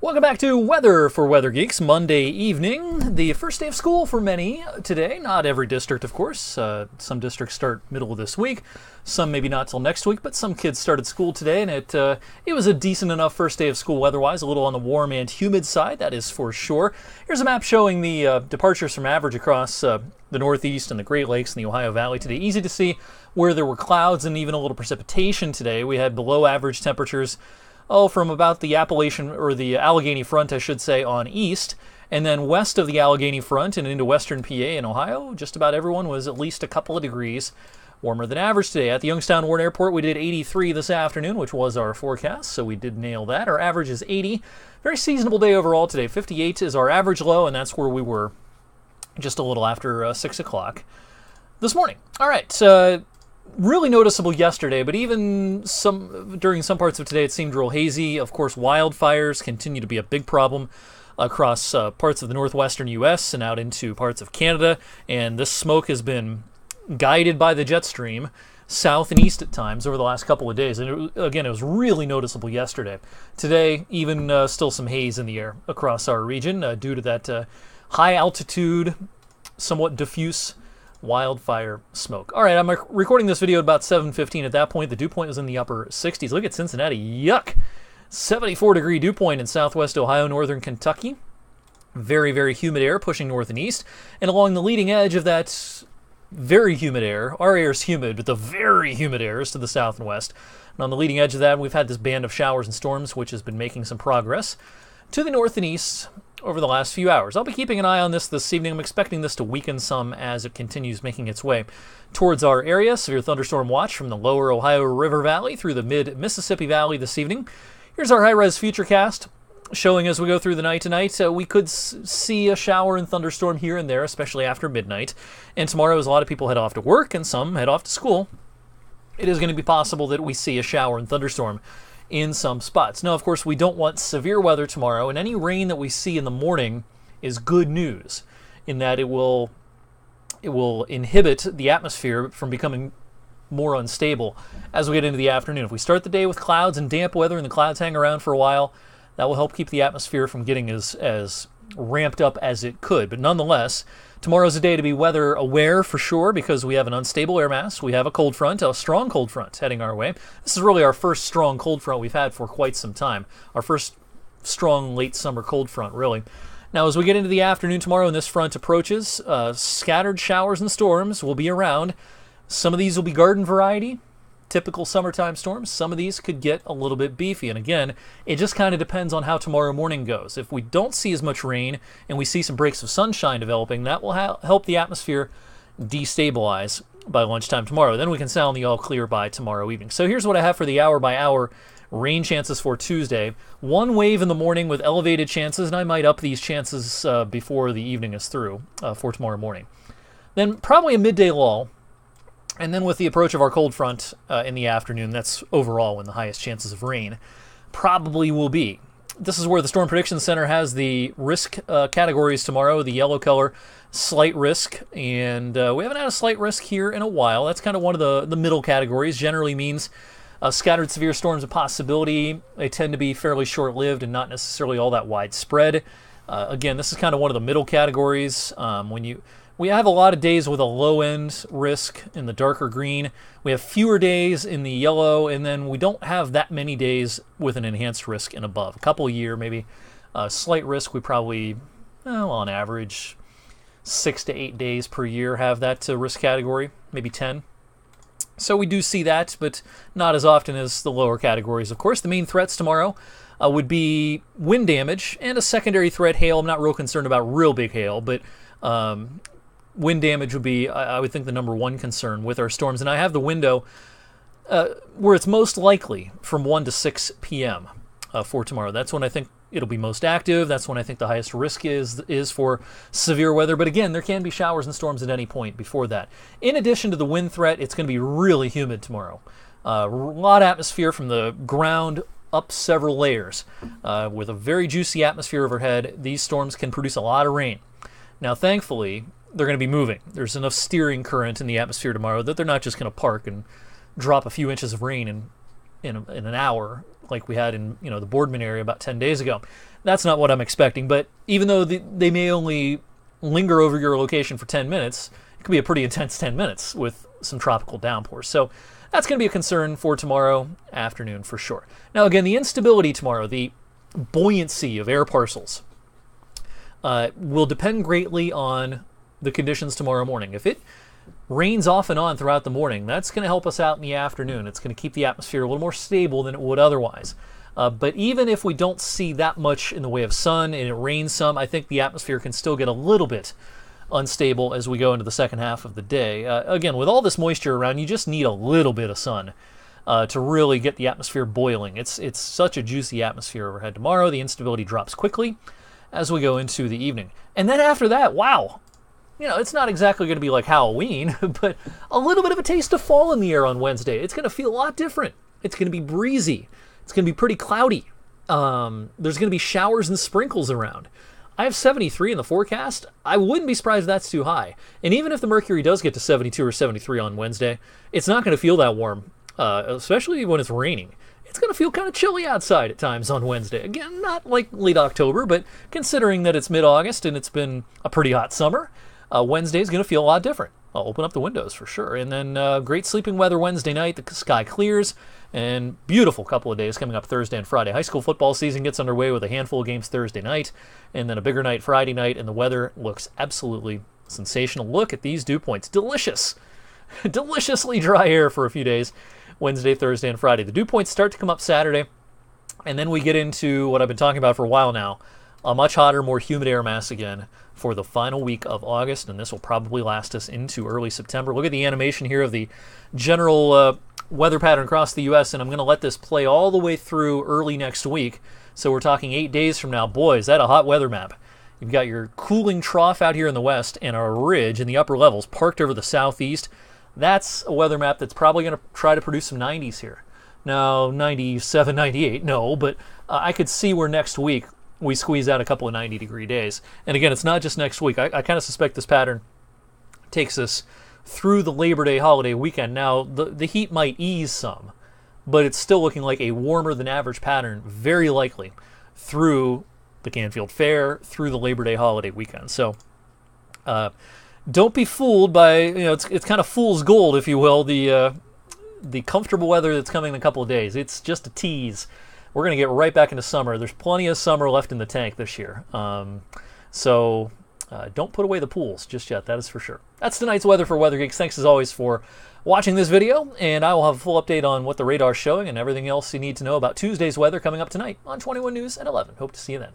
Welcome back to Weather for Weather Geeks, Monday evening. The first day of school for many today. Not every district, of course. Some districts start middle of this week. Some maybe not till next week, but some kids started school today, and it was a decent enough first day of school weather-wise. A little on the warm and humid side, that is for sure. Here's a map showing the departures from average across the Northeast and the Great Lakes and the Ohio Valley today. Easy to see where there were clouds and even a little precipitation today. We had below average temperatures from about the Appalachian, or the Allegheny front, I should say, on east. And then west of the Allegheny front and into western PA and Ohio, just about everyone was at least a couple of degrees warmer than average today. At the Youngstown Warren Airport, we did 83 this afternoon, which was our forecast, so we did nail that. Our average is 80. Very seasonable day overall today. 58 is our average low, and that's where we were just a little after 6 o'clock this morning. All right, really noticeable yesterday, but even during some parts of today it seemed real hazy. Of course, wildfires continue to be a big problem across parts of the northwestern U.S. and out into parts of Canada, and this smoke has been guided by the jet stream south and east at times over the last couple of days, and it was really noticeable yesterday. Today, even still some haze in the air across our region due to that high altitude, somewhat diffuse wildfire smoke. All right, I'm recording this video at about 7:15. At that point, the dew point was in the upper 60s. Look at Cincinnati. Yuck! 74-degree dew point in southwest Ohio, northern Kentucky. Very, very humid air pushing north and east. And along the leading edge of that very humid air, our air is humid, but the very humid air is to the south and west. And on the leading edge of that, we've had this band of showers and storms, which has been making some progress to the north and east over the last few hours. I'll be keeping an eye on this evening. I'm expecting this to weaken some as it continues making its way towards our area. Severe thunderstorm watch from the lower Ohio River Valley through the mid-Mississippi Valley this evening. Here's our high-res FUTURECAST showing as we go through the night tonight. We could see a shower and thunderstorm here and there, especially after midnight. And tomorrow, as a lot of people head off to work and some head off to school, it is going to be possible that we see a shower and thunderstorm in some spots. Now, of course, we don't want severe weather tomorrow, and any rain that we see in the morning is good news in that it will inhibit the atmosphere from becoming more unstable as we get into the afternoon. If we start the day with clouds and damp weather and the clouds hang around for a while, that will help keep the atmosphere from getting as ramped up as it could. But nonetheless, tomorrow's a day to be weather aware for sure, because we have an unstable air mass. We have a cold front, a strong cold front heading our way. This is really our first strong cold front we've had for quite some time. Our first strong late summer cold front, really. Now, as we get into the afternoon tomorrow and this front approaches, scattered showers and storms will be around. Some of these will be garden variety, typical summertime storms. Some of these could get a little bit beefy. And again, it just kind of depends on how tomorrow morning goes. If we don't see as much rain and we see some breaks of sunshine developing, that will help the atmosphere destabilize by lunchtime tomorrow. Then we can sound the all clear by tomorrow evening. So here's what I have for the hour-by-hour rain chances for Tuesday. One wave in the morning with elevated chances, and I might up these chances before the evening is through for tomorrow morning. Then probably a midday lull. And then with the approach of our cold front in the afternoon, that's overall when the highest chances of rain probably will be. This is where the Storm Prediction Center has the risk categories tomorrow. The yellow color, slight risk, and we haven't had a slight risk here in a while. That's kind of one of the middle categories. Generally means scattered severe storms a possibility. They tend to be fairly short-lived and not necessarily all that widespread. Again, this is kind of one of the middle categories. We have a lot of days with a low-end risk in the darker green. We have fewer days in the yellow, and then we don't have that many days with an enhanced risk and above. A couple a year, maybe. Slight risk, we probably, on average, 6 to 8 days per year have that risk category, maybe 10. So we do see that, but not as often as the lower categories, of course. The main threats tomorrow would be wind damage and a secondary threat, hail. I'm not real concerned about real big hail, but wind damage would be, I would think, the number one concern with our storms. And I have the window where it's most likely from 1 to 6 p.m. For tomorrow. That's when I think it'll be most active. That's when I think the highest risk is for severe weather. But again, there can be showers and storms at any point before that. In addition to the wind threat, it's going to be really humid tomorrow. A lot of atmosphere from the ground up several layers. With a very juicy atmosphere overhead, these storms can produce a lot of rain. Now, thankfully, they're going to be moving. There's enough steering current in the atmosphere tomorrow that they're not just going to park and drop a few inches of rain and in an hour like we had in the Boardman area about 10 days ago. That's not what I'm expecting, but even though they may only linger over your location for 10 minutes, it could be a pretty intense 10 minutes with some tropical downpours. So that's going to be a concern for tomorrow afternoon for sure. Now again, the instability tomorrow, the buoyancy of air parcels, will depend greatly on the conditions tomorrow morning. If it rains off and on throughout the morning, that's going to help us out in the afternoon. It's going to keep the atmosphere a little more stable than it would otherwise. But even if we don't see that much in the way of sun and it rains some, I think the atmosphere can still get a little bit unstable as we go into the second half of the day. Again, with all this moisture around, you just need a little bit of sun to really get the atmosphere boiling. It's such a juicy atmosphere overhead tomorrow. The instability drops quickly as we go into the evening. And then after that, wow, it's not exactly going to be like Halloween, but a little bit of a taste of fall in the air on Wednesday. It's going to feel a lot different. It's going to be breezy. It's going to be pretty cloudy. There's going to be showers and sprinkles around. I have 73 in the forecast. I wouldn't be surprised if that's too high. And even if the mercury does get to 72 or 73 on Wednesday, it's not going to feel that warm, especially when it's raining. It's going to feel kind of chilly outside at times on Wednesday. Again, not like late October, but considering that it's mid-August and it's been a pretty hot summer, Wednesday is going to feel a lot different. I'll open up the windows for sure. And then great sleeping weather Wednesday night. The sky clears. And beautiful couple of days coming up Thursday and Friday. High school football season gets underway with a handful of games Thursday night. And then a bigger night Friday night. And the weather looks absolutely sensational. Look at these dew points. Delicious. Deliciously dry air for a few days. Wednesday, Thursday, and Friday. The dew points start to come up Saturday. And then we get into what I've been talking about for a while now. A much hotter, more humid air mass again for the final week of August, and this will probably last us into early September. Look at the animation here of the general weather pattern across the U.S., and I'm going to let this play all the way through early next week. So we're talking 8 days from now. Boy, is that a hot weather map. You've got your cooling trough out here in the west and a ridge in the upper levels parked over the southeast. That's a weather map that's probably going to try to produce some 90s here. Now, 97, 98, no, but I could see where next week we squeeze out a couple of 90-degree days. And again, it's not just next week. I kind of suspect this pattern takes us through the Labor Day holiday weekend. Now, the heat might ease some, but it's still looking like a warmer than average pattern, very likely, through the Canfield Fair, through the Labor Day holiday weekend. So don't be fooled by, it's kind of fool's gold, if you will, the comfortable weather that's coming in a couple of days. It's just a tease. We're going to get right back into summer. There's plenty of summer left in the tank this year. So don't put away the pools just yet, that is for sure. That's tonight's weather for Weather Geeks. Thanks as always for watching this video, and I will have a full update on what the radar's showing and everything else you need to know about Tuesday's weather coming up tonight on 21 News at 11. Hope to see you then.